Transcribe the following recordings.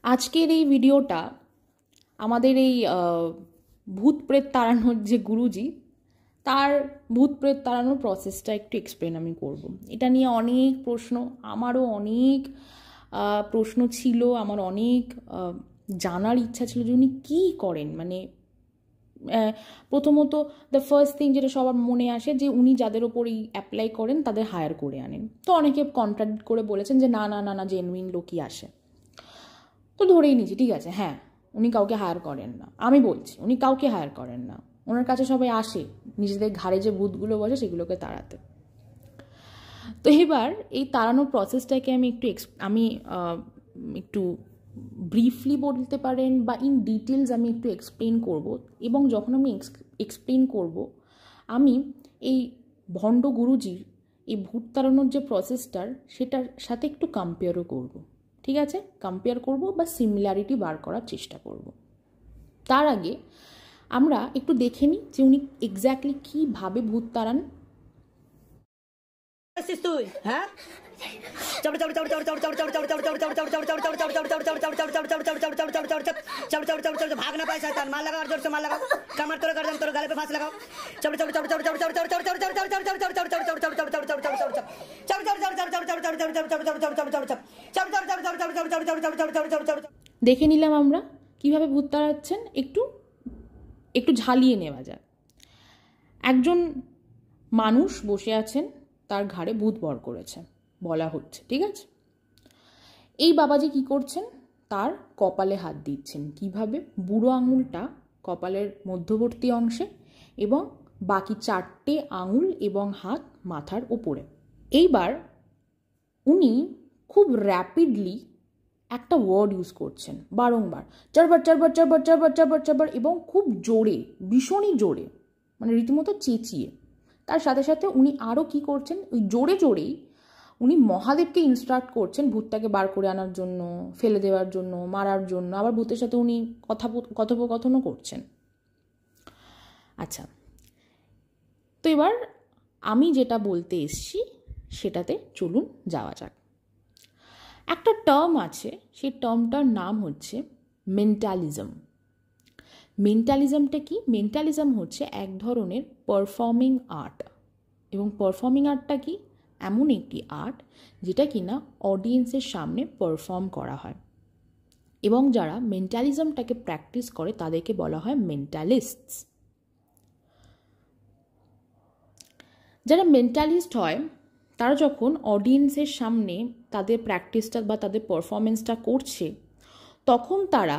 আজকের এই ভিডিওটা আমাদের এই ভূত প্রেত তাড়ানোর যে গুরুজি তার ভূত প্রেত তাড়ানোর প্রসেসটা একটু এক্সপ্লেন আমি করব। এটা নিয়ে অনেক প্রশ্ন, আমারও অনেক প্রশ্ন ছিল, আমার অনেক জানার ইচ্ছা ছিল যে উনি কী করেন। মানে প্রথমত দ্য ফার্স্ট থিং যেটা সবার মনে আসে যে উনি যাদের ওপর এই অ্যাপ্লাই করেন তাদের হায়ার করে আনেন। তো অনেকে কন্ট্রাডিক্ট করে বলেছেন যে না না না না জেনুইন লোকই আসে। তো ধরেই নিচ্ছি ঠিক আছে, হ্যাঁ উনি কাউকে হায়ার করেন না। আমি বলছি উনি কাউকে হায়ার করেন না, ওনার কাছে সবাই আসে নিজেদের ঘাড়ে যে ভূতগুলো বসে সেগুলোকে তাড়াতে। তো এবার এই তাড়ানোর প্রসেসটাকে আমি একটু ব্রিফলি বলতে পারেন বা ইন ডিটেলস আমি একটু এক্সপ্লেন করব। এবং যখন আমি এক্সপ্লেন করব আমি এই ভণ্ড গুরুজির এই ভূত তাড়ানোর যে প্রসেসটার সেটার সাথে একটু কম্পেয়ারও করব। ঠিক আছে, কম্পেয়ার করব বা সিমিলারিটি বার করার চেষ্টা করব। তার আগে আমরা একটু দেখে নিই যে উনি এক্স্যাক্টলি কীভাবে ভূত তাড়ান। তুই হ্যাঁ भाग ना पाए शैतान मार लगा और जोर से मार लगा कमर तोड़ गर्दन तोड़ गले पे फांस लगाओ দেখে নিলাম আমরা কিভাবে ভূত তাড়াচ্ছেন। একটু একটু ঝালিয়ে নেওয়া যাক। একজন মানুষ বসে আছেন, তার ঘাড়ে ভূত ভর করেছে বলা হচ্ছে, ঠিক আছে। এই বাবাজি কি করছেন, তার কপালে হাত দিচ্ছেন। কিভাবে? বুড়ো আঙুলটা কপালের মধ্যবর্তী অংশে এবং বাকি 4টে আঙুল এবং হাত মাথার ওপরে। এইবার উনি খুব র্যাপিডলি একটা ওয়ার্ড ইউজ করছেন বারংবার, চারবার চারবার চারবার চারবার চারবার চারবার, এবং খুব জোরে, ভীষণই জোরে, মানে রীতিমতো চেঁচিয়ে। তার সাথে সাথে উনি আরও কি করছেন, ওই জোরে জোরেই উনি মহাদেবকে ইনস্ট্রাক্ট করছেন ভূতটাকে বার করে আনার জন্য, ফেলে দেওয়ার জন্য, মারার জন্য। আবার ভূতের সাথে উনি কথোপকথনও করছেন। আচ্ছা, তো এবার আমি যেটা বলতে এসছি সেটাতে চলুন যাওয়া যাক। একটা টার্ম আছে, সেই টার্মটার নাম হচ্ছে মেন্টালিজম। মেন্টালিজমটা কি? মেন্টালিজম হচ্ছে এক ধরনের পারফর্মিং আর্ট। এবং পারফর্মিং আর্টটা কি? এমন একটি আর্ট যেটা কিনা অডিয়েন্সের সামনে পারফর্ম করা হয়। এবং যারা মেন্টালিজমটাকে প্র্যাকটিস করে তাদেরকে বলা হয় মেন্টালিস্টস। যারা মেন্টালিস্ট হয় তারা যখন অডিয়েন্সের সামনে তাদের প্র্যাকটিসটা বা তাদের পারফরমেন্সটা করছে, তখন তারা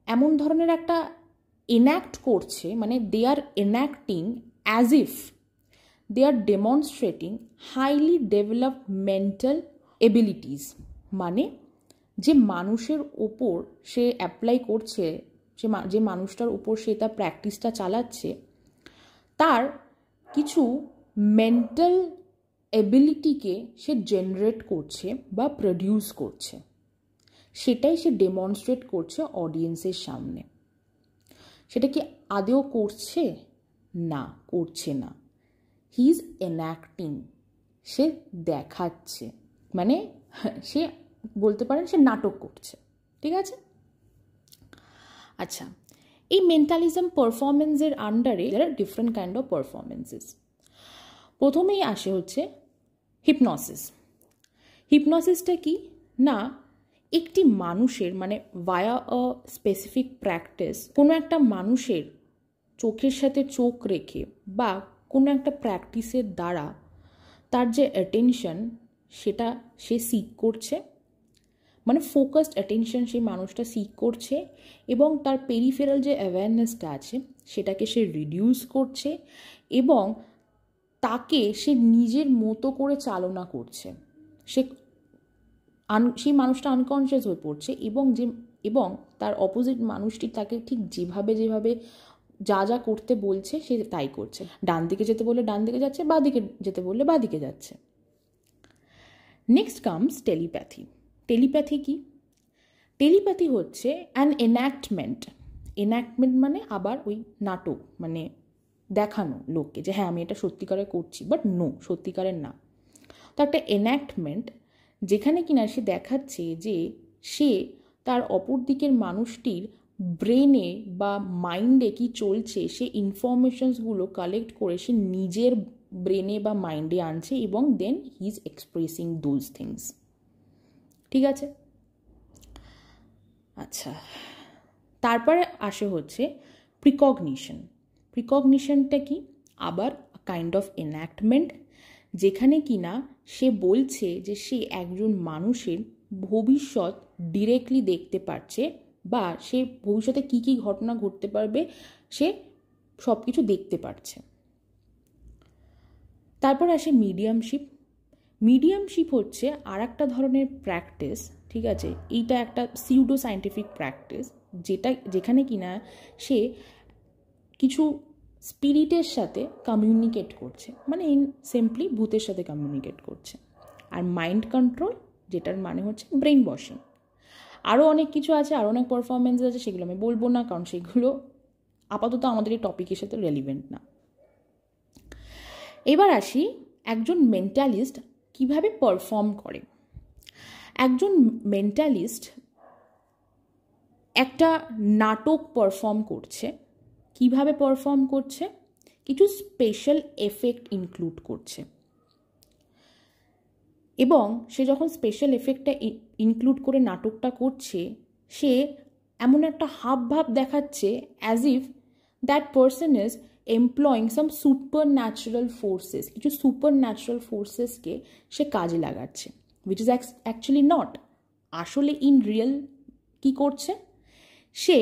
এমন ধরনের একটা এনাক্ট করছে, মানে they are enacting as if they are demonstrating highly developed mental abilities. মানে যে মানুষের ওপর সে অ্যাপ্লাই করছে, যে মানুষটার উপর সে তার প্র্যাকটিসটা চালাচ্ছে, তার কিছু মেন্টাল এবিলিটিকে সে জেনারেট করছে বা প্রডিউস করছে, সেটাই সে ডেমনস্ট্রেট করছে অডিয়েন্সের সামনে। সেটা কি আদেও করছে? না, করছে না। হি ইজ এনঅ্যাক্টিং, সে দেখাচ্ছে, মানে সে বলতে পারেন সে নাটক করছে, ঠিক আছে। আচ্ছা, এই মেন্টালিজম পারফরমেন্সের আন্ডারে দেয়ার আর ডিফারেন্ট কাইন্ড অফ পারফরমেন্সেস। প্রথমেই আসে হচ্ছে হিপনোসিস। হিপনোসিসটা কি না, একটি মানুষের, মানে ভায়া আ স্পেসিফিক প্র্যাকটিস, কোনো একটা মানুষের চোখের সাথে চোখ রেখে বা কোনো একটা প্র্যাকটিসের দ্বারা তার যে অ্যাটেনশন সেটা সে সিক করছে, মানে ফোকাসড অ্যাটেনশন সেই মানুষটা সিক করছে, এবং তার পেরিফেরাল যে অ্যাওয়ারনেসটা আছে সেটাকে সে রিডিউস করছে, এবং তাকে সে নিজের মতো করে চালনা করছে। সেই মানুষটা আনকনসিয়াস হয়ে পড়ছে, এবং তার অপোজিট মানুষটি তাকে ঠিক যেভাবে যা যা করতে বলছে সে তাই করছে। ডান দিকে যেতে বললে ডান দিকে যাচ্ছে, বাঁ দিকে যেতে বললে বাঁ দিকে যাচ্ছে। Next comes telepathy. টেলিপ্যাথি কি? টেলিপ্যাথি হচ্ছে অ্যান এনাক্টমেন্ট। এনাক্টমেন্ট মানে আবার ওই নাটক, মানে দেখানো লোককে যে হ্যাঁ আমি এটা সত্যিকারে করছি, বাট নো, সত্যিকারের না। তো একটা এনাক্টমেন্ট যেখানে কিনা সে দেখাচ্ছে যে সে তার অপর দিকের মানুষটির ব্রেনে বা মাইন্ডে কি চলছে সে ইনফরমেশনসগুলো কালেক্ট করে সে নিজের ব্রেনে বা মাইন্ডে আনছে এবং then he is expressing those things. ঠিক আছে? আচ্ছা, তারপরে আসে হচ্ছে প্রিকগনিশন। প্রিকগনিশনটা কি? আবার কাইন্ড অফ এনঅ্যাক্টমেন্ট, যেখানে কিনা সে বলছে যে সে একজন মানুষের ভবিষ্যৎ ডিরেক্টলি দেখতে পারছে বা সে ভবিষ্যতে কি কি ঘটনা ঘটতে পারবে সে সব কিছু দেখতে পারছে। তারপর আসে মিডিয়ামশিপ। মিডিয়ামশিপ হচ্ছে আর একটা ধরনের প্র্যাকটিস, ঠিক আছে? এইটা একটা সিউডো সায়েন্টিফিক প্র্যাকটিস, যেখানে কিনা সে কিছু স্পিরিটের সাথে কমিউনিকেট করছে, মানে ইন সিম্পলি ভূতের সাথে কমিউনিকেট করছে। আর মাইন্ড কন্ট্রোল, যেটার মানে হচ্ছে ব্রেন ওয়াশিং। আরও অনেক কিছু আছে, আরও অনেক পারফরমেন্স আছে, সেগুলো আমি বলবো না, কারণ সেগুলো আপাতত আমাদের এই টপিকের সাথে রেলিভেন্ট না। এবার আসি একজন মেন্টালিস্ট কিভাবে পারফর্ম করে। একজন মেন্টালিস্ট একটা নাটক পারফর্ম করছে। কিভাবে পারফর্ম করছে? কিছু স্পেশাল এফেক্ট ইনক্লুড করছে, এবং সে যখন স্পেশাল এফেক্টটা ইনক্লুড করে নাটকটা করছে, সে এমন একটা হাবভাব দেখাচ্ছে as if that person is employing some super natural forces. কিছু সুপার ন্যাচারাল ফোর্সেসকে সে কাজে লাগাচ্ছে, উইচ ইজ অ্যাকচুয়ালি নট। আসলে ইন রিয়েল কী করছে? সে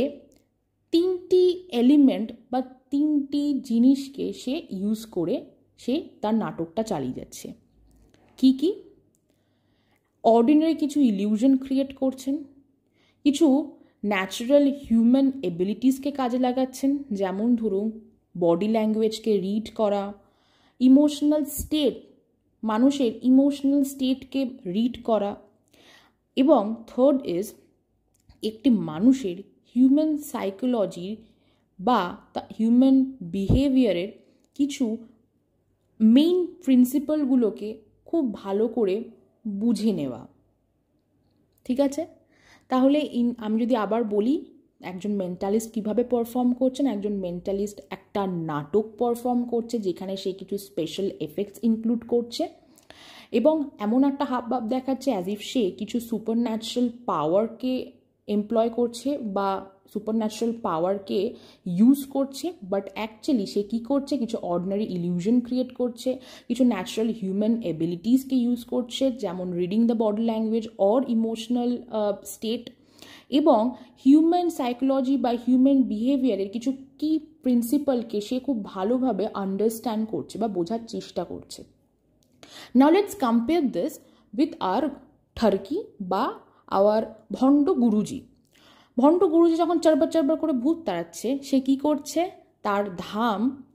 তিনটি এলিমেন্ট বা তিনটি জিনিসকে সে ইউজ করে সে তার নাটকটা চালিয়ে যাচ্ছে। কি কি? অর্ডিনারি কিছু ইলিউশন ক্রিয়েট করছেন, কিছু ন্যাচারাল হিউম্যান এবিলিটিসকে কাজে লাগাচ্ছেন, যেমন ধরুন বডি ল্যাঙ্গুয়েজকে রিড করা, ইমোশনাল স্টেট, মানুষের ইমোশনাল স্টেটকে রিড করা, এবং থার্ড ইজ একটি মানুষের হিউম্যান সাইকোলজি বা হিউম্যান বিহেভিয়ারের কিছু মেইন প্রিন্সিপালগুলোকে খুব ভালো করে বুঝে নেওয়া। ঠিক আছে? তাহলে আমি যদি আবার বলি, একজন মেন্টালিস্ট কিভাবে পারফর্ম করছেন। একজন মেন্টালিস্ট একটা নাটক পারফর্ম করছে যেখানে সে কিছু স্পেশাল এফেক্টস ইনক্লুড করছে এবং এমন একটা হাবভাব দেখাচ্ছে অ্যাজ ইফ সে কিছু সুপার ন্যাচারাল পাওয়ারকে এমপ্লয় করছে বা সুপার ন্যাচারাল পাওয়ারকে ইউজ করছে, বাট অ্যাকচুয়ালি সে কী করছে? কিছু অর্ডিনারি ইলিউশন ক্রিয়েট করছে, কিছু ন্যাচারাল হিউম্যান এবিলিটিসকে ইউজ করছে, যেমন reading the body language or emotional state, এবং হিউম্যান সাইকোলজি বা হিউম্যান বিহেভিয়ারের কিছু কি প্রিন্সিপালকে সে খুব ভালোভাবে আন্ডারস্ট্যান্ড করছে বা বোঝার চেষ্টা করছে। Now let's compare this with আর ঠরকি বা আওয়ার ভণ্ড গুরুজি। ভণ্ড গুরুজি যখন চারবার চারবার করে ভূত তাড়াচ্ছে, সে কি করছে?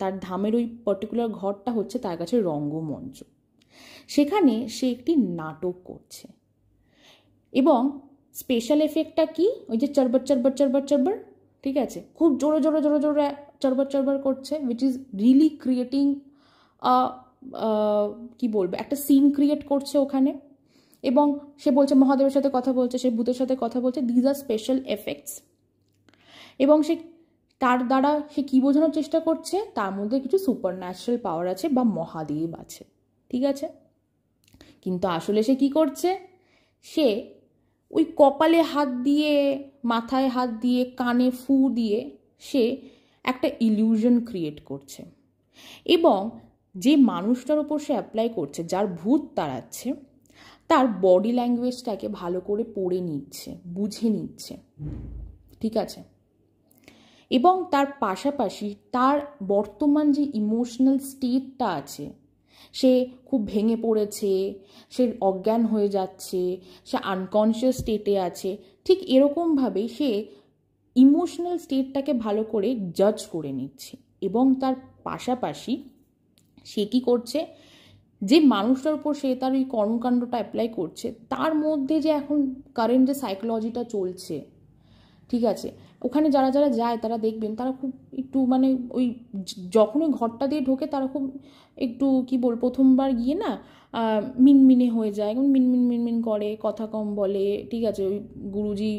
তার ধামের ওই পার্টিকুলার ঘরটা হচ্ছে তার কাছে রঙ্গমঞ্চ। সেখানে সে একটি নাটক করছে এবং স্পেশাল এফেক্টটা কি? ওই যে চারবার চারবার চারবার চারবার, ঠিক আছে, খুব জোরে জোরে জোরে জোরে চারবার চারবার করছে, উইচ ইজ রিয়েলি ক্রিয়েটিং কি বলবো, একটা সিন ক্রিয়েট করছে ওখানে। এবং সে বলছে মহাদেবের সাথে কথা বলছে, সে ভূতের সাথে কথা বলছে। These are special effects. এবং সে তার দ্বারা সে কী বোঝানোর চেষ্টা করছে? তার মধ্যে কিছু সুপার ন্যাচারাল পাওয়ার আছে বা মহাদেব আছে, ঠিক আছে। কিন্তু আসলে সে কি করছে? সে ওই কপালে হাত দিয়ে, মাথায় হাত দিয়ে, কানে ফু দিয়ে সে একটা ইলিউশন ক্রিয়েট করছে এবং যে মানুষটার ওপর সে অ্যাপ্লাই করছে, যার ভূত তাড়াচ্ছে, তার বডি ল্যাঙ্গুয়েজটাকে ভালো করে পড়ে নিচ্ছে, বুঝে নিচ্ছে, ঠিক আছে। এবং তার পাশাপাশি তার বর্তমান যে ইমোশনাল স্টেটটা আছে, সে খুব ভেঙে পড়েছে, সে অজ্ঞান হয়ে যাচ্ছে, সে আনকনশিয়াস স্টেটে আছে, ঠিক এরকমভাবেই সে ইমোশনাল স্টেটটাকে ভালো করে জাজ করে নিচ্ছে। এবং তার পাশাপাশি সে কী করছে? যে মানুষটার উপর সে তার এই কর্মকাণ্ডটা অ্যাপ্লাই করছে, তার মধ্যে যে এখন কারেন্ট যে সাইকোলজিটা চলছে, ঠিক আছে, ওখানে যারা যারা যায় তারা দেখবেন তারা খুব একটু মানে ওই যখন ওই ঘরটা দিয়ে ঢোকে তারা খুব একটু কী বল প্রথমবার গিয়ে না মিনমিনে হয়ে যায়, এবং মিনমিন মিনমিন করে, কথা কম বলে, ঠিক আছে, ওই গুরুজি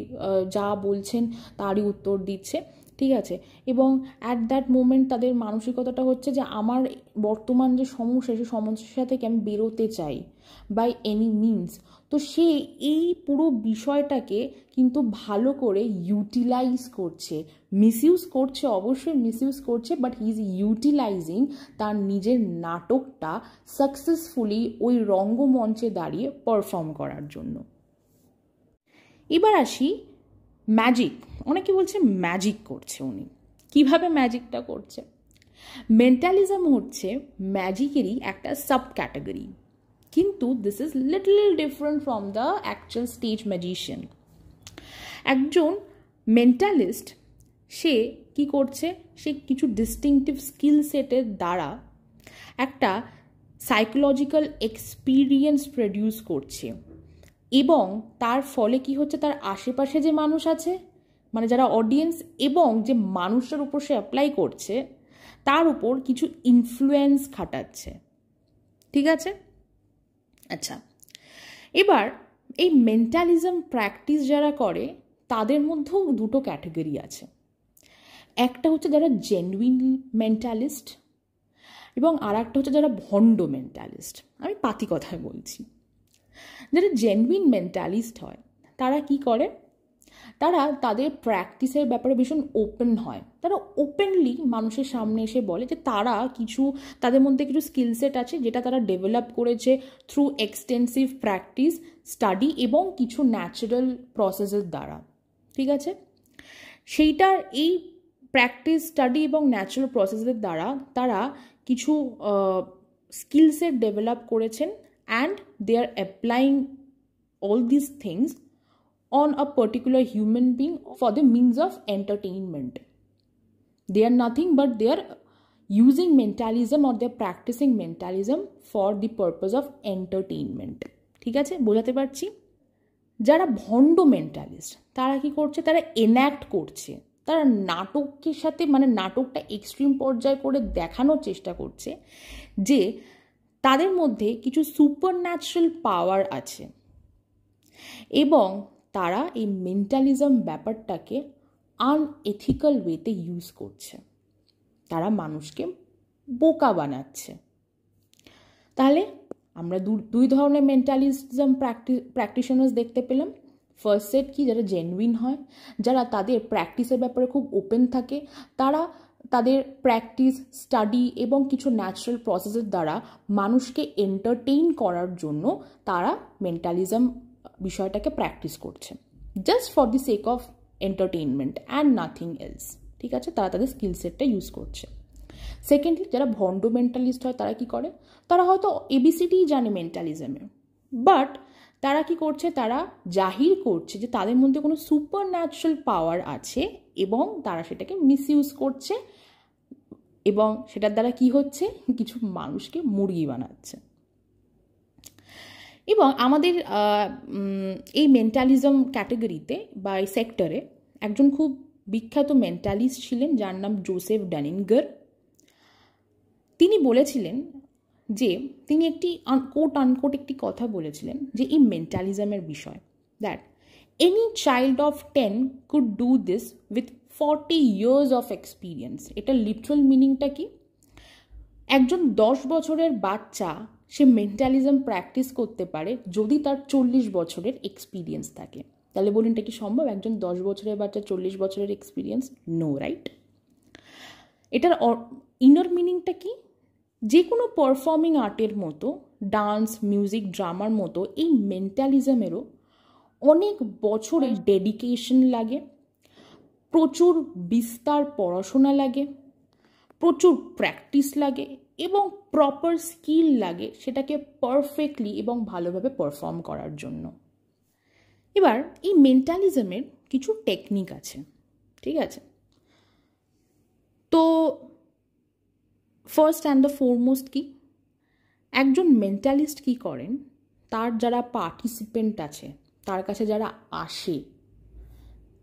যা বলছেন তারই উত্তর দিচ্ছে, ঠিক আছে। এবং অ্যাট দ্যাট মোমেন্ট তাদের মানসিকতাটা হচ্ছে যে আমার বর্তমান যে সমস্যা সেই সমস্যা থেকে আমি বেরোতে চাই বাই এনি মিনস। তো সে এই পুরো বিষয়টাকে কিন্তু ভালো করে ইউটিলাইজ করছে, মিসইউজ করছে, অবশ্যই মিসইউজ করছে, বাট হি ইজ ইউটিলাইজিং তার নিজের নাটকটা সাকসেসফুলি ওই রঙ্গমঞ্চে দাঁড়িয়ে পারফর্ম করার জন্য। এবার আসি ম্যাজিক। অনেকে বলছে ম্যাজিক করছে উনি। কিভাবে ম্যাজিকটা করছে? মেন্টালিজম হচ্ছে ম্যাজিকেরই একটা সাব ক্যাটাগরি, কিন্তু this is little different from the actual stage magician. একজন মেন্টালিস্ট সে কি করছে? সে কিছু ডিস্টিংটিভ স্কিল সেটের দ্বারা একটা সাইকোলজিক্যাল এক্সপিরিয়েন্স প্রডিউস করছে, এবং তার ফলে কি হচ্ছে, তার আশেপাশে যে মানুষ আছে মানে যারা অডিয়েন্স এবং যে মানুষের উপর সে অ্যাপ্লাই করছে তার উপর কিছু ইনফ্লুয়েন্স খাটাচ্ছে, ঠিক আছে। আচ্ছা, এবার এই মেন্টালিজম প্র্যাকটিস যারা করে তাদের মধ্যেও দুটো ক্যাটাগরি আছে। একটা হচ্ছে যারা জেনুইন মেন্টালিস্ট, এবং আর একটা হচ্ছে যারা ভণ্ড মেন্টালিস্ট। আমি পাতি কথায় বলছি। যারা জেনুইন মেন্টালিস্ট হয় তারা কি করে, তারা তাদের প্র্যাকটিসের ব্যাপারে ভীষণ ওপেন হয়। তারা ওপেনলি মানুষের সামনে এসে বলে যে তারা কিছু, তাদের মধ্যে কিছু স্কিল সেট আছে যেটা তারা ডেভেলপ করেছে থ্রু এক্সটেন্সিভ প্র্যাকটিস, স্টাডি এবং কিছু ন্যাচারাল প্রসেসের দ্বারা, ঠিক আছে। সেইটার এই প্র্যাকটিস, স্টাডি এবং ন্যাচারাল প্রসেসের দ্বারা তারা কিছু স্কিল সেট ডেভেলপ করেছেন, and they are applying all these things on a particular human being for the means of entertainment. They are nothing but they are using mentalism or they are practicing mentalism for the purpose of entertainment. ঠিক আছে, বোঝাতে পারছি? যারা ভণ্ড mentalist তারা কি করছে, তারা এনঅ্যাক্ট করছে, তারা নাটকের সাথে মানে নাটকটা এক্সট্রিম পর্যায়ে করে দেখানোর চেষ্টা করছে যে তাদের মধ্যে কিছু সুপার ন্যাচারাল পাওয়ার আছে, এবং তারা এই মেন্টালিজম ব্যাপারটাকে আনএথিক্যাল ওয়েতে ইউজ করছে, তারা মানুষকে বোকা বানাচ্ছে। তাহলে আমরা দুই ধরনের মেন্টালিজম প্র্যাকটিশনার্স দেখতে পেলাম। ফার্স্ট সেট কি, যারা জেনুইন হয়, যারা তাদের প্র্যাকটিসের ব্যাপারে খুব ওপেন থাকে, তারা তাদের প্র্যাকটিস, স্টাডি এবং কিছু ন্যাচারাল প্রসেসের দ্বারা মানুষকে এন্টারটেইন করার জন্য তারা মেন্টালিজম বিষয়টাকে প্র্যাকটিস করছে, just for the sake of entertainment and nothing else, ঠিক আছে। তারা তাদের স্কিল সেটটা ইউজ করছে। সেকেন্ডলি, যারা ভণ্ড মেন্টালিস্ট হয় তারা কি করে, তারা হয়তো এবিসিডি জানে মেন্টালিজমের, বাট তারা কি করছে, তারা জাহির করছে যে তাদের মধ্যে কোনো সুপার ন্যাচারাল পাওয়ার আছে এবং তারা সেটাকে মিসইউজ করছে, এবং সেটার দ্বারা কি হচ্ছে, কিছু মানুষকে মুরগি বানাচ্ছে। এবং আমাদের এই মেন্টালিজম ক্যাটাগরিতে বা এই সেক্টরে একজন খুব বিখ্যাত মেন্টালিস্ট ছিলেন যার নাম জোসেফ ডানিঙ্গার। তিনি বলেছিলেন যে তিনি একটি কোট আনকোট একটি কথা বলেছিলেন যে এই মেন্টালিজমের বিষয়, that any child of 10 could do this with 40 years of experience. এটা লিটারাল মিনিংটা কি, একজন 10 বছরের বাচ্চা সে মেন্টালিজম প্র্যাকটিস করতে পারে যদি তার 40 বছরের এক্সপিরিয়েন্স থাকে। তাহলে বলুন এটা কি সম্ভব, একজন 10 বছরের বাচ্চা 40 বছরের এক্সপিরিয়েন্স? No, right. এটার ইনার মিনিংটা কি, যে কোনো পারফর্মিং আর্টের মতো, ডান্স, মিউজিক, ড্রামার মতো এই মেন্টালিজমেরও অনেক বছরের ডেডিকেশন লাগে, প্রচুর বিস্তার পড়াশোনা লাগে, প্রচুর প্র্যাকটিস লাগে এবং প্রপার স্কিল লাগে সেটাকে পারফেক্টলি এবং ভালোভাবে পারফর্ম করার জন্য। এবার এই মেন্টালিজমের কিছু টেকনিক আছে, ঠিক আছে। তো ফার্স্ট অ্যান্ড দ্য ফোরমোস্ট কি, একজন মেন্টালিস্ট কি করেন, তার যারা পার্টিসিপেন্ট আছে, তার কাছে যারা আসে,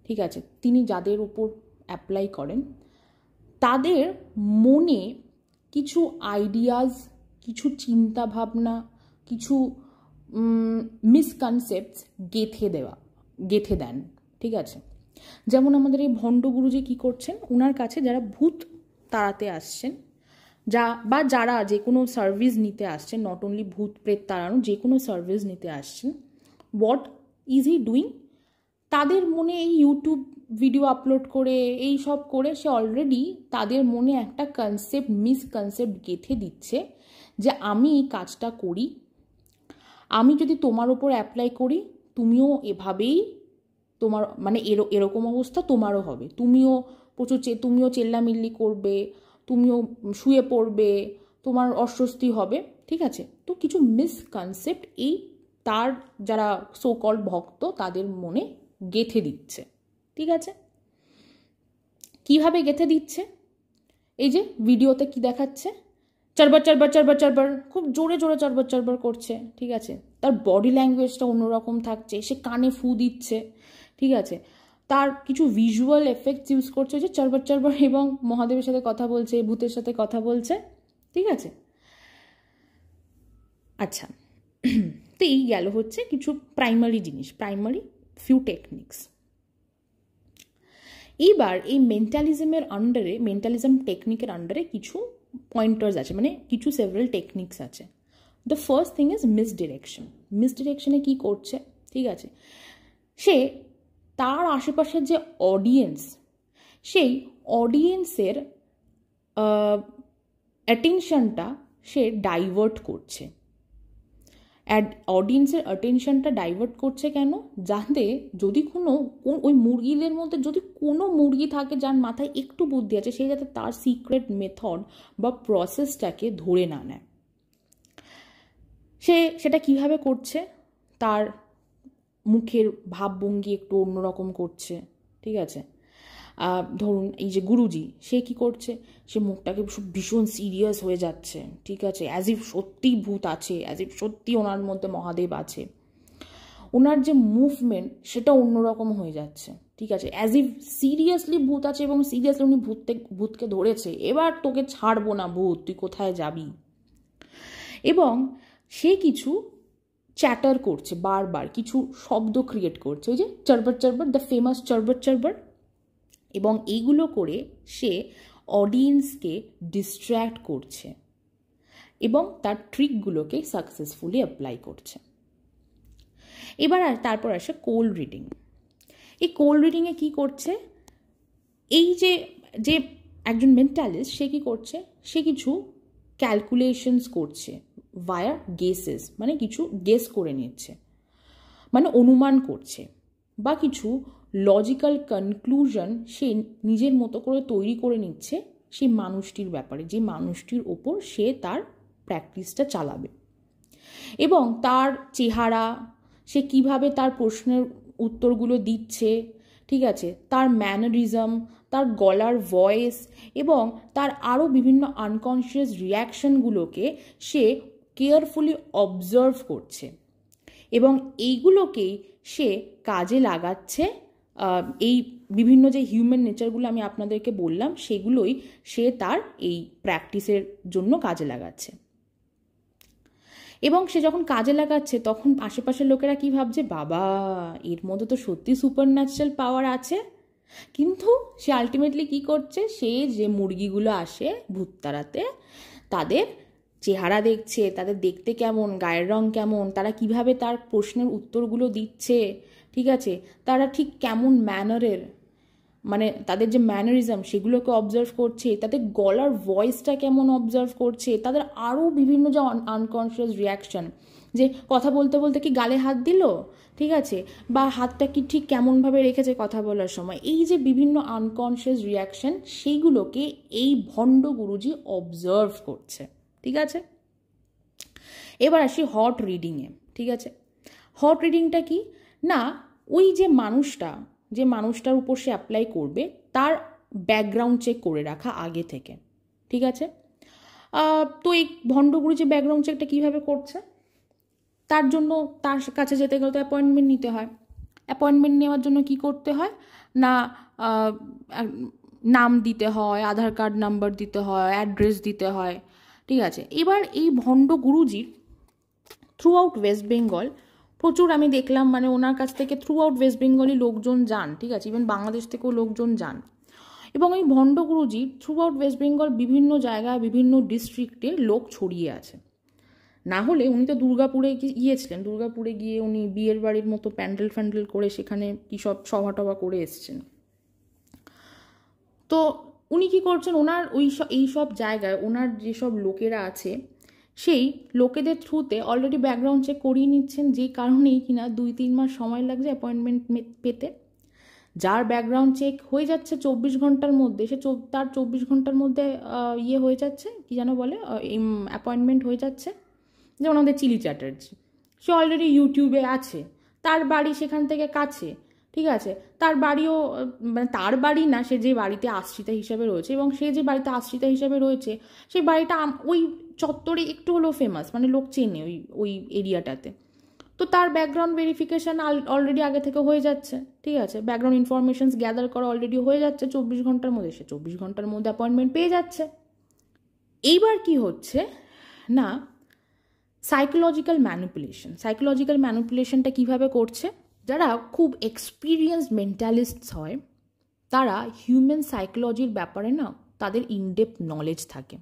ঠিক আছে, তিনি যাদের উপর অ্যাপ্লাই করেন তাদের মনে কিছু আইডিয়াস, কিছু চিন্তা ভাবনা, কিছু মিসকনসেপ্টস গেঁথে দেন। ঠিক আছে, যেমন আমাদের এই ভণ্ড গুরুজি কী করছেন, ওনার কাছে যারা ভূত তাড়াতে আসছেন, যারা যে কোনো সার্ভিস নিতে আসছেন, নট অনলি ভূত প্রেত তাড়ানো, যে কোনো সার্ভিস নিতে আসছেন, হোয়াট ইজ হি ডুইং, তাদের মনে এই ইউটিউব ভিডিও আপলোড করে এই সব করে সে অলরেডি তাদের মনে একটা মিসকনসেপ্ট গেঁথে দিচ্ছে যে আমি এই কাজটা করি, আমি যদি তোমার ওপর অ্যাপ্লাই করি তুমিও এভাবেই, তোমার মানে এরকম অবস্থা তোমারও হবে, তুমিও চেল্লামিল্লি করবে, তুমিও শুয়ে পড়বে, তোমার অস্বস্তি হবে। ঠিক আছে, তো কিছু মিসকনসেপ্ট এই তার যারা সো কল্ড ভক্ত তাদের মনে গেঁথে দিচ্ছে। ঠিক আছে, কিভাবে গেঁথে দিচ্ছে, এই যে ভিডিওতে কি দেখাচ্ছে, চরবার চরবার চরবার চরবার, খুব জোরে জোরে চরবার চরবার করছে। ঠিক আছে, তার বডি ল্যাঙ্গুয়েজটা অন্যরকম থাকছে, সে কানে ফু দিচ্ছে। ঠিক আছে, তার কিছু ভিজুয়াল এফেক্টস ইউজ করছে, যে চরবার চরবার, এবং মহাদেবের সাথে কথা বলছে, ভূতের সাথে কথা বলছে। ঠিক আছে, আচ্ছা, তো এই গেল হচ্ছে কিছু প্রাইমারি জিনিস, প্রাইমারি ফিউ টেকনিক্স। এইবার এই মেন্টালিজম টেকনিকের আন্ডারে কিছু পয়েন্টার্স আছে, মানে কিছু সেভারাল টেকনিক্স আছে। দ্য ফার্স্ট থিং ইজ মিসডিরেকশনে কী করছে, ঠিক আছে, সে তার আশেপাশের যে অডিয়েন্স, সেই অডিয়েন্সের অ্যাটেনশনটা সে ডাইভার্ট করছে। অডিয়েন্সের অ্যাটেনশনটা ডাইভার্ট করছে কেন, যাতে যদি ওই মুরগিদের মধ্যে যদি কোনো মুরগি থাকে যার মাথায় একটু বুদ্ধি আছে, সে যাতে তার সিক্রেট মেথড বা প্রসেসটাকে ধরে না নেয়। সেটা কিভাবে করছে, তার মুখের ভাবভঙ্গি একটু অন্যরকম করছে। ঠিক আছে, ধরুন এই যে গুরুজি, সে কি করছে, সে মুখটাকে ভীষণ সিরিয়াস হয়ে যাচ্ছে। ঠিক আছে, অ্যাজ ইফ সত্যিই ভূত আছে, অ্যাজ ইফ সত্যি ওনার মধ্যে মহাদেব আছে। ওনার যে মুভমেন্ট সেটা অন্যরকম হয়ে যাচ্ছে। ঠিক আছে, অ্যাজ ইফ সিরিয়াসলি ভূত আছে এবং সিরিয়াসলি উনি ভূতকে ধরেছে, এবার তোকে ছাড়বো না ভূত, তুই কোথায় যাবি। এবং সে কিছু চ্যাটার করছে, বারবার কিছু শব্দ ক্রিয়েট করছে, ওই যে চরবর চরবর, দ্য ফেমাস চরবর চরবর। এবং এইগুলো করে সে অডিয়েন্সকে ডিস্ট্র্যাক্ট করছে এবং তার ট্রিকগুলোকে সাকসেসফুলি অ্যাপ্লাই করছে। এবার তারপর আসে কোল্ড রিডিং। এই কোল্ড রিডিংয়ে কী করছে, এই যে একজন মেন্টালিস্ট, সে কী করছে, সে কিছু ক্যালকুলেশনস করছে ভায়া গেসেস, মানে কিছু গেস করে নিচ্ছে, মানে অনুমান করছে, বা কিছু লজিক্যাল কনক্লুশন সে নিজের মতো করে তৈরি করে নিচ্ছে সেই মানুষটির ব্যাপারে, যে মানুষটির ওপর সে তার প্র্যাকটিসটা চালাবে। এবং তার চেহারা, সে কিভাবে তার প্রশ্নের উত্তরগুলো দিচ্ছে, ঠিক আছে, তার ম্যানারিজম, তার গলার ভয়েস এবং তার আরও বিভিন্ন আনকনশিয়াস রিয়াকশনগুলোকে সে কেয়ারফুলি অবজার্ভ করছে এবং এইগুলোকেই সে কাজে লাগাচ্ছে। এই বিভিন্ন যে হিউম্যান নেচারগুলো আমি আপনাদেরকে বললাম, সেগুলোই সে তার এই প্র্যাকটিসের জন্য কাজে লাগাচ্ছে। এবং সে যখন কাজে লাগাচ্ছে তখন আশেপাশের লোকেরা কি ভাবছে, বাবা এর মধ্যে তো সত্যি সুপার ন্যাচারাল পাওয়ার আছে। কিন্তু সে আলটিমেটলি কি করছে, সে যে মুরগিগুলো আসে ভূত তাড়াতে, তাদের চেহারা দেখছে, তাদের দেখতে কেমন, গায়ের রং কেমন, তারা কিভাবে তার প্রশ্নের উত্তরগুলো দিচ্ছে, ঠিক আছে, তারা ঠিক কেমন ম্যানারের, মানে তাদের যে ম্যানারিজম সেগুলোকে অবজার্ভ করছে, তাদের গলার ভয়েসটা কেমন অবজার্ভ করছে, তাদের আরও বিভিন্ন যে আনকনশিয়াস রিয়াকশন, যে কথা বলতে বলতে কি গালে হাত দিল, ঠিক আছে, বা হাতটা কি ঠিক কেমনভাবে রেখেছে কথা বলার সময়, এই যে বিভিন্ন আনকনশিয়াস রিয়াকশন, সেইগুলোকে এই ভণ্ড গুরুজি অবজার্ভ করছে। ঠিক আছে, এবার আসি হট রিডিংয়ে। ঠিক আছে, হট রিডিংটা কি না, ওই যে মানুষটার উপর সে অ্যাপ্লাই করবে তার ব্যাকগ্রাউন্ড চেক করে রাখা আগে থেকে। ঠিক আছে, তো এই ভণ্ডগুরু যে ব্যাকগ্রাউন্ড চেকটা কীভাবে করছে, তার জন্য তার কাছে যেতে গেলে তো অ্যাপয়েন্টমেন্ট নিতে হয়। অ্যাপয়েন্টমেন্ট নেওয়ার জন্য কি করতে হয় না, নাম দিতে হয়, আধার কার্ড নাম্বার দিতে হয়, অ্যাড্রেস দিতে হয়, ঠিক আছে। এবার এই ভণ্ড গুরুজির থ্রু আউট ওয়েস্ট বেঙ্গল প্রচুর আমি দেখলাম, মানে ওনার কাছ থেকে থ্রু আউট ওয়েস্ট বেঙ্গলই লোকজন যান, ঠিক আছে, ইভেন বাংলাদেশ থেকেও লোকজন যান। এবং এই ভণ্ড গুরুজি থ্রু আউট ওয়েস্ট বেঙ্গল বিভিন্ন জায়গায় বিভিন্ন ডিস্ট্রিক্টে লোক ছড়িয়ে আছে। না হলে উনি তো দুর্গাপুরে গিয়েছিলেন, দুর্গাপুরে গিয়ে উনি বিয়ের বাড়ির মতো প্যান্ডেল ফ্যান্ডেল করে সেখানে কী সব সভা টভা করে এসছেন। তো উনি কী করছেন, ওনার এই সব জায়গায় ওনার যেসব লোকেরা আছে সেই লোকেদের থ্রুতে অলরেডি ব্যাকগ্রাউন্ড চেক করিয়ে নিচ্ছেন, যেই কারণেই কিনা 2-3 মাস সময় লাগছে অ্যাপয়েন্টমেন্ট পেতে। যার ব্যাকগ্রাউন্ড চেক হয়ে যাচ্ছে 24 ঘন্টার মধ্যে, সে তার 24 ঘন্টার মধ্যে হয়ে যাচ্ছে, কি যেন বলে, অ্যাপয়েন্টমেন্ট হয়ে যাচ্ছে। যেমন আমাদের চিলি চ্যাটার্জি, সে অলরেডি ইউটিউবে আছে, তার বাড়ি সেখান থেকে কাছে, ঠিক আছে, তার বাড়িও মানে তার বাড়ি না, সে যে বাড়িতে আশ্রিতা হিসাবে রয়েছে এবং সে যে বাড়িতে আশ্রিতা হিসাবে রয়েছে সেই বাড়িটা ওই চত্বরে একটু হলেও ফেমাস, মানে লোক চেনে ওই এরিয়াটাতে। তো তার ব্যাকগ্রাউন্ড ভেরিফিকেশান অলরেডি আগে থেকে হয়ে যাচ্ছে, ঠিক আছে, ব্যাকগ্রাউন্ড ইনফরমেশনস গ্যাদার করা অলরেডি হয়ে যাচ্ছে 24 ঘন্টার মধ্যে, সে 24 ঘন্টার মধ্যে অ্যাপয়েন্টমেন্ট পেয়ে যাচ্ছে। এইবার কি হচ্ছে না, সাইকোলজিক্যাল ম্যানিপুলেশনটা কীভাবে করছে, যারা খুব এক্সপিরিয়েন্সড মেন্টালিস্টস হয় তারা হিউম্যান সাইকোলজির ব্যাপারে না তাদের ইনডেপথ নলেজ থাকে,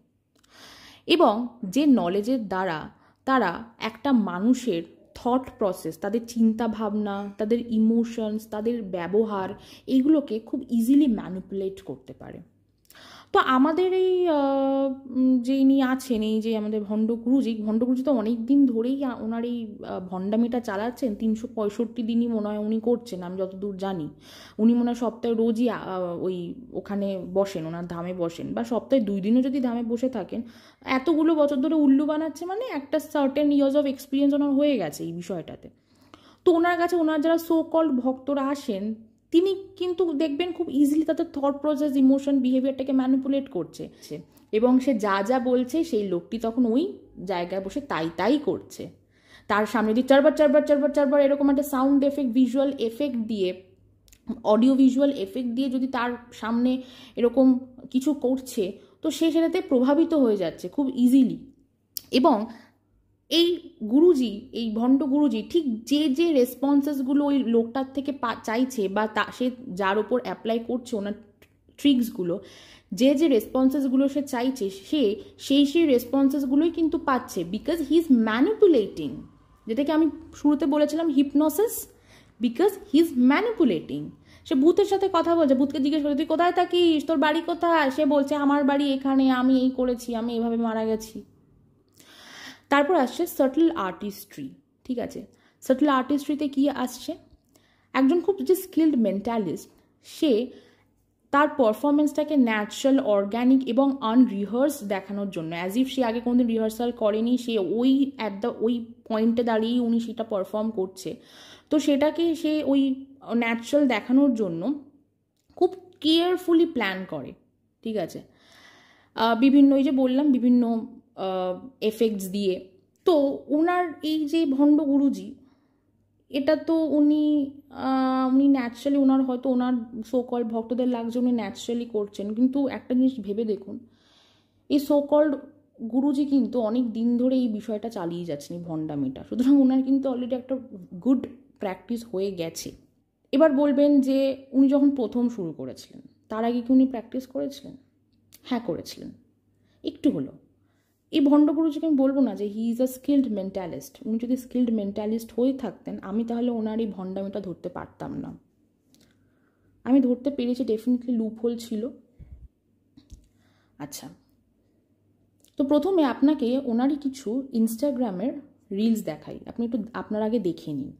এবং যে নলেজের দ্বারা তারা একটা মানুষের থট প্রসেস, তাদের চিন্তা ভাবনা, তাদের ইমোশনস, তাদের ব্যবহার, এইগুলোকে খুব ইজিলি ম্যানিপুলেট করতে পারে। তো আমাদের এই যে ইনি আছেন, এই যে আমাদের ভণ্ড গুরুজি তো অনেক দিন ধরেই ওনার এই ভণ্ডামিটা চালাচ্ছেন, 365 দিনই মনে হয় উনি করছেন, আমি যতদূর জানি। উনি মনে হয় সপ্তাহে রোজই ওখানে বসেন, ওনার ধামে বসেন, বা সপ্তাহে 2 দিনও যদি ধামে বসে থাকেন, এতগুলো বছর ধরে উল্লু বানাচ্ছে, মানে একটা সার্টেন ইয়ার্স অফ এক্সপিরিয়েন্স ওনার হয়ে গেছে এই বিষয়টাতে। তো ওনার কাছে ওনার যারা সো কল্ড ভক্তরা আসেন, তিনি কিন্তু দেখবেন খুব ইজিলি তাদের থট প্রসেস, ইমোশন, বিহেভিয়ারটাকে ম্যানিপুলেট করছে, এবং সে যা যা বলছে সেই লোকটি তখন ওই জায়গায় বসে তাই করছে। তার সামনে যদি চারবার এরকম একটা সাউন্ড এফেক্ট, ভিজুয়াল এফেক্ট দিয়ে, অডিও ভিজুয়াল এফেক্ট দিয়ে যদি তার সামনে এরকম কিছু করছে, তো সে সেটাতে প্রভাবিত হয়ে যাচ্ছে খুব ইজিলি। এবং এই গুরুজি, এই ভণ্ড গুরুজি ঠিক যে রেসপন্সেসগুলো ওই লোকটার থেকে চাইছে, বা সে যার ওপর অ্যাপ্লাই করছে ওনার ট্রিক্সগুলো, যে রেসপন্সেসগুলো সে চাইছে, সেই রেসপন্সেসগুলোই কিন্তু পাচ্ছে, বিকজ হি ইজ ম্যানিপুলেটিং, যেটাকে আমি শুরুতে বলেছিলাম hypnosis, because he is manipulating. সে ভূতের সাথে কথা বলছে, ভূতকে জিজ্ঞেস করে তুই কোথায় থাকিস, তোর বাড়ি কোথায়, সে বলছে আমার বাড়ি এখানে, আমি এই করেছি, আমি এইভাবে মারা গেছি। তারপর আসছে সাটল আর্টিস্ট্রি, ঠিক আছে। সাটল আর্টিস্ট্রিতে কি আসছে, একজন খুব যে স্কিল্ড মেন্টালিস্ট, সে তার পারফরমেন্সটাকে ন্যাচারাল, অর্গ্যানিক এবং আনরিহার্স দেখানোর জন্য, অ্যাজ ইফ সে আগে কোনোদিন রিহার্সাল করেনি, সে ওই পয়েন্টে দাঁড়িয়েই উনি সেটা পারফর্ম করছে, তো সেটাকে সে ওই ন্যাচারাল দেখানোর জন্য খুব কেয়ারফুলি প্ল্যান করে, ঠিক আছে, বিভিন্ন এই যে বললাম বিভিন্ন এফেক্টস দিয়ে। তো ওনার এই যে ভণ্ড গুরুজি, এটা তো উনি ন্যাচারালি, ওনার হয়তো ওনার সোকল্ড ভক্তদের লাগছে উনি ন্যাচারালি করছেন, কিন্তু একটা জিনিস ভেবে দেখুন, এই সোকল্ড গুরুজি কিন্তু অনেক দিন ধরে এই বিষয়টা চালিয়ে যাচ্ছেন, এই ভণ্ডামিটা, সুতরাং ওনার কিন্তু অলরেডি একটা গুড প্র্যাকটিস হয়ে গেছে। এবার বলবেন যে উনি যখন প্রথম শুরু করেছিলেন তার আগে কি উনি প্র্যাকটিস করেছিলেন? হ্যাঁ, করেছিলেন, একটু হলো। এই ভণ্ড গুরুজিকে আমি বলবো না যে he is a skilled mentalist. উনি যদি স্কিল্ড মেন্টালিস্ট হয়ে থাকতেন, আমি তাহলে ওনার এই ভণ্ডামিটা ধরতে পারতাম না। আমি ধরতে পেরেছি, ডেফিনেটলি লুপ হোল ছিল। আচ্ছা, তো প্রথমে আপনাকে ওনারই কিছু ইনস্টাগ্রামের রিলস দেখাই, আপনি একটু আপনার আগে দেখে নিন।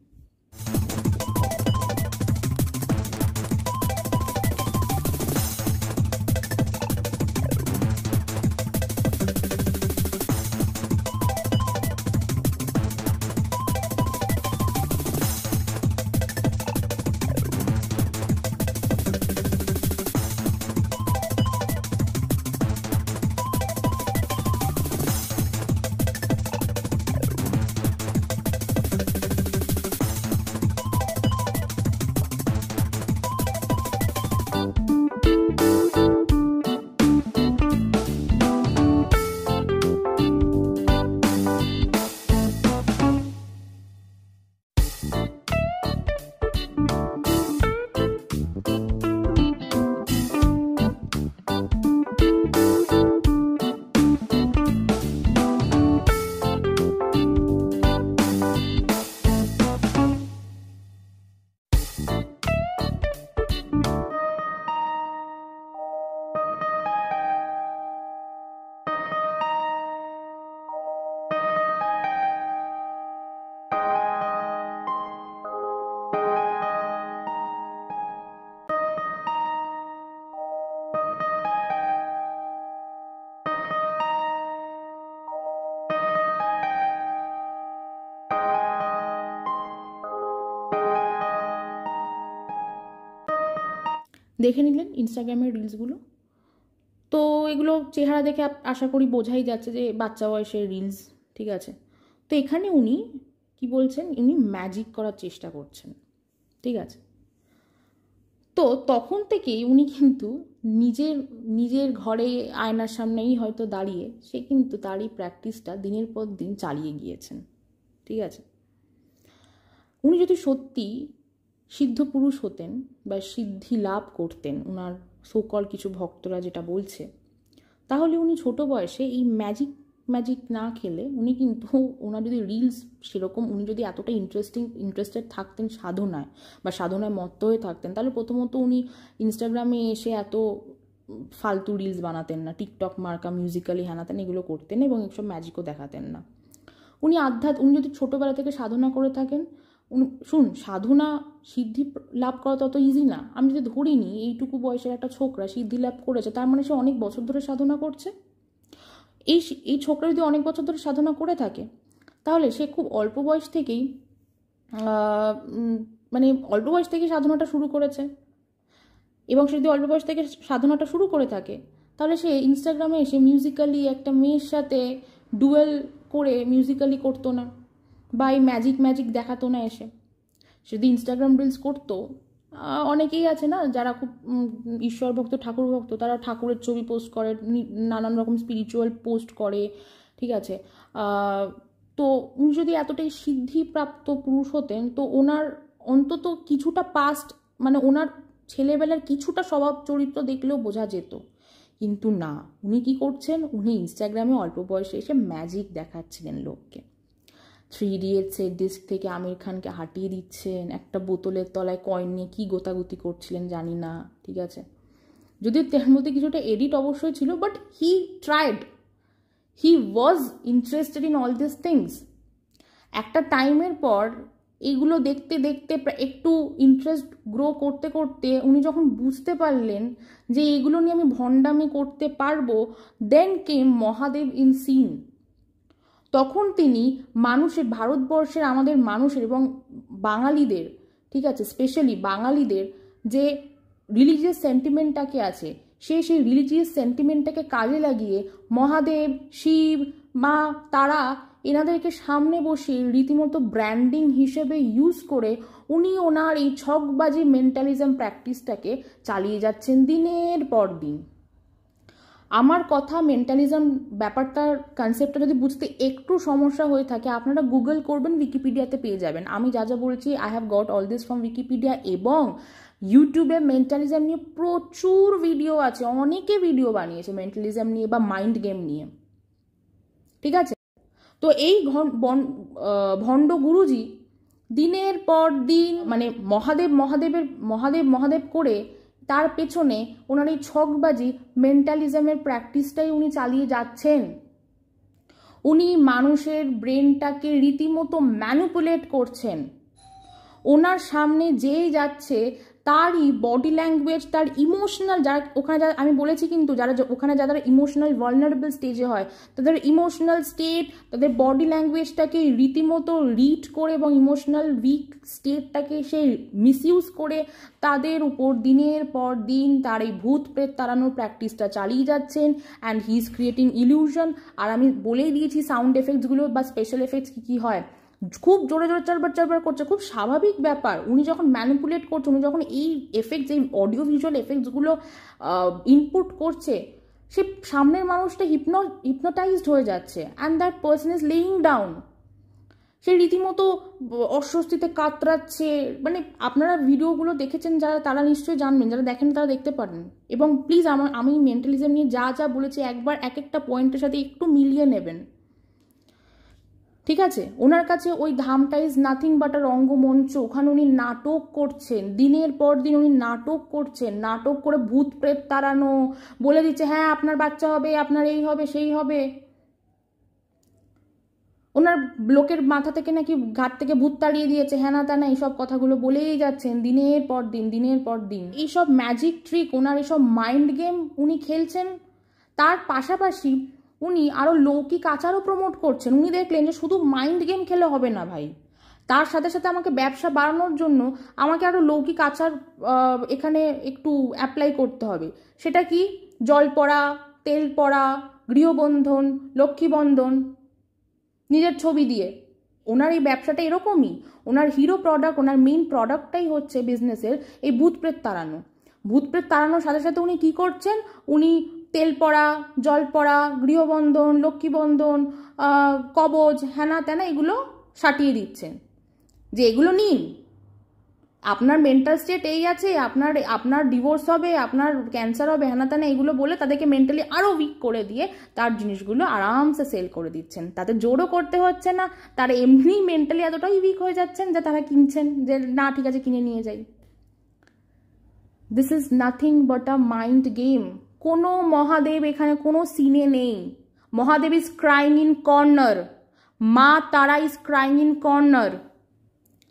দেখে নিলেন ইনস্টাগ্রামের রিলসগুলো। তো এগুলো চেহারা দেখে আশা করি বোঝাই যাচ্ছে যে বাচ্চা বয়সের রিলস, ঠিক আছে। তো এখানে উনি কি বলছেন, উনি ম্যাজিক করার চেষ্টা করছেন, ঠিক আছে। তো তখন থেকেই উনি কিন্তু নিজের ঘরে আয়নার সামনেই হয়তো দাঁড়িয়ে সে কিন্তু তার এই প্র্যাকটিসটা দিনের পর দিন চালিয়ে গিয়েছেন, ঠিক আছে। উনি যদি সত্যি সিদ্ধ পুরুষ হতেন বা সিদ্ধি লাভ করতেন, ওনার সোকল কিছু ভক্তরা যেটা বলছে, তাহলে উনি ছোট বয়সে এই ম্যাজিক না খেলে উনি কিন্তু ওনার যদি রিলস সেরকম, উনি যদি এতটা ইন্টারেস্টেড থাকতেন সাধনায় বা সাধনায় মত্ত হয়ে থাকতেন, তাহলে প্রথমত উনি ইনস্টাগ্রামে এসে এত ফালতু রিলস বানাতেন না, টিকটক মার্কা মিউজিক্যালি হ্যানাতেন এগুলো করতেন এবং এইসব ম্যাজিকও দেখাতেন না। উনি যদি ছোটোবেলা থেকে সাধনা করে থাকেন, সাধনা সিদ্ধি লাভ করা তত ইজি না। আমি যদি ধরি নি এইটুকু বয়সের একটা ছোকরা সিদ্ধি লাভ করেছে, তার মানে সে অনেক বছর ধরে সাধনা করছে। এই ছোকরা যদি অনেক বছর ধরে সাধনা করে থাকে, তাহলে সে খুব অল্প বয়স থেকেই সাধনাটা শুরু করেছে। এবং সে যদি অল্প বয়স থেকে সাধনাটা শুরু করে থাকে, তাহলে সে ইনস্টাগ্রামে এসে মিউজিক্যালি একটা মেয়ের সাথে ডুয়েল করে মিউজিক্যালি করতো না, বা এই ম্যাজিক দেখাতো না। এসে যদি ইনস্টাগ্রাম রিলস করতো, অনেকেই আছে না যারা খুব ঈশ্বর ভক্ত, ঠাকুর ভক্ত, তারা ঠাকুরের ছবি পোস্ট করে, নানান রকম স্পিরিচুয়াল পোস্ট করে, ঠিক আছে। তো উনি যদি এতটাই সিদ্ধিপ্রাপ্ত পুরুষ হতেন, তো ওনার অন্তত কিছুটা পাস্ট, মানে ওনার ছেলেবেলার কিছুটা স্বভাব চরিত্র দেখলেও বোঝা যেত। কিন্তু না, উনি কি করছেন, উনি ইনস্টাগ্রামে অল্প বয়সে এসে ম্যাজিক দেখাচ্ছিলেন লোককে। 3 ইডিয়টসের ডিস্ক থেকে আমির খানকে হাঁটিয়ে দিচ্ছেন, একটা বোতলের তলায় কয়েন নিয়ে কী গোতাগুতি করছিলেন জানি না, ঠিক আছে। যদিও তার মধ্যে কিছুটা এডিট অবশ্যই ছিল, but he tried, he was interested in all this things. একটা টাইমের পর এইগুলো দেখতে দেখতে একটু ইন্টারেস্ট গ্রো করতে করতে উনি যখন বুঝতে পারলেন যে এইগুলো নিয়ে আমি ভণ্ডামি করতে পারবো, দেন কেম মহাদেব ইন সিন। তখন তিনি ভারতবর্ষের আমাদের মানুষের এবং বাঙালিদের, ঠিক আছে, স্পেশালি বাঙালিদের যে রিলিজিয়াস সেন্টিমেন্টটাকে আছে, সেই রিলিজিয়াস সেন্টিমেন্টটাকে কাজে লাগিয়ে মহাদেব, শিব, মা তারা এনাদেরকে সামনে বসে রীতিমতো ব্র্যান্ডিং হিসেবে ইউজ করে উনি ওনার এই ছকবাজি মেন্টালিজম প্র্যাকটিসটাকে চালিয়ে যাচ্ছেন দিনের পর দিন। আমার কথা মেন্টালিজম ব্যাপারটার কনসেপ্টটা যদি বুঝতে একটু সমস্যা হয়ে থাকে, আপনারা গুগল করবেন, উইকিপিডিয়াতে পেয়ে যাবেন। আমি যা বলছি I have got all this from Wikipedia, এবং ইউটিউবে মেন্টালিজম নিয়ে প্রচুর ভিডিও আছে, অনেকে ভিডিও বানিয়েছে মেন্টালিজম নিয়ে বা মাইন্ড গেম নিয়ে, ঠিক আছে। তো এই ভণ্ড গুরুজি দিনের পর দিন মানে মহাদেব করে তার পেছনে ওনার এই ছকবাজি মেন্টালিজমের প্র্যাকটিসটাই উনি চালিয়ে যাচ্ছেন। উনি মানুষের ব্রেনটাকে রীতিমতো ম্যানিপুলেট করছেন। ওনার সামনে যেই যাচ্ছে তারই বডি ল্যাঙ্গুয়েজ, তার ইমোশনাল, আমি বলেছি কিন্তু যারা ইমোশনাল ভালনারেবল স্টেজে হয়, তাদের ইমোশনাল স্টেট, তাদের বডি ল্যাঙ্গুয়েজটাকে রীতিমতো রিড করে এবং ইমোশনাল উইক স্টেটটাকে সে মিসইউজ করে তাদের উপর দিনের পর দিন তার এই ভূত প্রেত তাড়ানোর প্র্যাকটিসটা চালিয়ে যাচ্ছেন। And he is creating illusion. আর আমি বলেই দিয়েছি সাউন্ড এফেক্টসগুলো বা স্পেশাল এফেক্টস কী হয়, খুব জোরে চারবার করছে, খুব স্বাভাবিক ব্যাপার। উনি যখন ম্যানিপুলেট করছে, উনি যখন এই এফেক্টস, এই অডিও ভিজুয়াল এফেক্টসগুলো ইনপুট করছে, সে সামনের মানুষটা হিপনোটাইজড হয়ে যাচ্ছে। And that person is laying down. সে রীতিমতো অস্বস্তিতে কাতরাচ্ছে। মানে আপনারা ভিডিওগুলো দেখেছেন যারা, তারা নিশ্চয়ই জানবেন, যারা দেখেন তারা দেখতে পারেন। এবং প্লিজ আমি মেন্টালিজম নিয়ে যা বলেছি একবার এক একটা পয়েন্টের সাথে একটু মিলিয়ে নেবেন, ঠিক আছে। ওনার কাছে ওই ধামটা ইজ নাথিং বাট আ রঙ্গমঞ্চ। ওখানে উনি নাটক করছেন, দিনের পর দিন উনি নাটক করছেন। নাটক করে ভূত প্রেত তাড়ানো, বলে দিচ্ছে হ্যাঁ আপনার বাচ্চা হবে, আপনার এই হবে সেই হবে। ওনার লোকের মাথা থেকে নাকি ঘাট থেকে ভূত তাড়িয়ে দিয়েছে, হ্যাঁ না তা না, এইসব কথাগুলো বলেই যাচ্ছেন দিনের পর দিন। এইসব ম্যাজিক ট্রিক, ওনার এইসব মাইন্ড গেম উনি খেলছেন। তার পাশাপাশি উনি আরও লৌকিক আচারও প্রমোট করছেন। উনি দেখলেন যে শুধু মাইন্ড গেম খেলে হবে না ভাই, তার সাথে সাথে আমাকে ব্যবসা বাড়ানোর জন্য আমাকে আরও লৌকিক আচার এখানে একটু অ্যাপ্লাই করতে হবে। সেটা কি? জল পড়া, তেল পড়া, গৃহবন্ধন, লক্ষ্মীবন্ধন, নিজের ছবি দিয়ে। ওনার এই ব্যবসাটা এরকমই। ওনার হিরো প্রোডাক্ট, ওনার মেইন প্রোডাক্টটাই হচ্ছে বিজনেসের এই ভূত প্রেত তাড়ানো। ভূত প্রেত তাড়ানোর সাথে সাথে উনি কী করছেন? উনি তেল পড়া, জল পড়া, গৃহবন্ধন, লক্ষ্মীবন্ধন, কবজ, হ্যানা ত্যানা এগুলো সাটিয়ে দিচ্ছেন যে এগুলো নিন। আপনার মেন্টাল স্টেট এই আছে, আপনার ডিভোর্স হবে, আপনার ক্যান্সার হবে, হ্যানা ত্যানা এগুলো বলে তাদেরকে মেন্টালি আরও উইক করে দিয়ে তার জিনিসগুলো আরামসে সেল করে দিচ্ছেন। তাদের জোরও করতে হচ্ছে না, তারা এমনি মেন্টালি এতটাই উইক হয়ে যাচ্ছেন যে তারা কিনছেন, যে না ঠিক আছে কিনে নিয়ে যাই। This is nothing but a mind game. কোনো মহাদেব এখানে কোনো সিনে নেই। Mahadev is crying in corner, মা তারা ইজ ক্রাইং ইন কর্নার।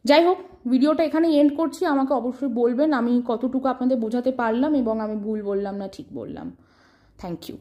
যাই হোক, ভিডিওটা এখানে এন্ড করছি। আমাকে অবশ্যই বলবেন আমি কতটুকু আপনাদের বোঝাতে পারলাম এবং আমি ভুল বললাম না ঠিক বললাম। Thank you.